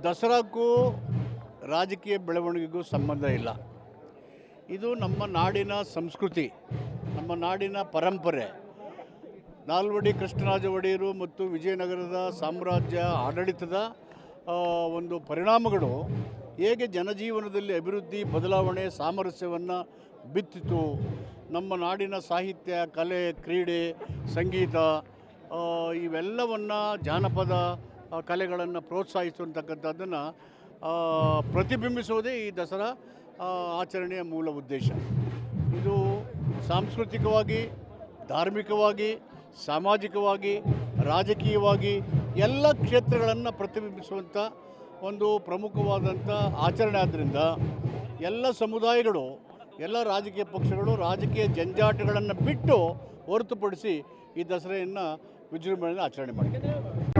ದಸರಾಕ್ಕೂ ರಾಜಕೀಯ ಬೆಳವಣಿಗೆಗೂ ಸಂಬಂಧ ಇಲ್ಲ. ಇದು ನಮ್ಮ ನಾಡಿನ ಸಂಸ್ಕೃತಿ, ನಮ್ಮ ನಾಡಿನ ಪರಂಪರೆ. ನಾಲ್ವಡಿ ಕೃಷ್ಣರಾಜ ಒಡೆಯರು ಮತ್ತು ವಿಜಯನಗರದ ಸಾಮ್ರಾಜ್ಯ ಆಡಳಿತದ ಒಂದು ಪರಿಣಾಮಗಳು ಹೇಗೆ ಜನಜೀವನದಲ್ಲಿ ಅಭಿವೃದ್ಧಿ, ಬದಲಾವಣೆ, ಸಾಮರಸ್ಯವನ್ನು ಬಿತ್ತಿತು. ನಮ್ಮ ನಾಡಿನ ಸಾಹಿತ್ಯ, ಕಲೆ, ಕ್ರೀಡೆ, ಸಂಗೀತ ಇವೆಲ್ಲವನ್ನು, ಜಾನಪದ ಕಲೆಗಳನ್ನು ಪ್ರೋತ್ಸಾಹಿಸುವಂತಕ್ಕಂಥದ್ದನ್ನು ಪ್ರತಿಬಿಂಬಿಸುವುದೇ ಈ ದಸರಾ ಆಚರಣೆಯ ಮೂಲ ಉದ್ದೇಶ. ಇದು ಸಾಂಸ್ಕೃತಿಕವಾಗಿ, ಧಾರ್ಮಿಕವಾಗಿ, ಸಾಮಾಜಿಕವಾಗಿ, ರಾಜಕೀಯವಾಗಿ ಎಲ್ಲ ಕ್ಷೇತ್ರಗಳನ್ನು ಪ್ರತಿಬಿಂಬಿಸುವಂಥ ಒಂದು ಪ್ರಮುಖವಾದಂಥ ಆಚರಣೆ. ಆದ್ದರಿಂದ ಎಲ್ಲ ಸಮುದಾಯಗಳು, ಎಲ್ಲ ರಾಜಕೀಯ ಪಕ್ಷಗಳು ರಾಜಕೀಯ ಜಂಜಾಟಗಳನ್ನು ಬಿಟ್ಟು ಹೊರತುಪಡಿಸಿ ಈ ದಸರೆಯನ್ನು ವಿಜೃಂಭಣೆಯಿಂದ ಆಚರಣೆ ಮಾಡಿದ್ದಾರೆ.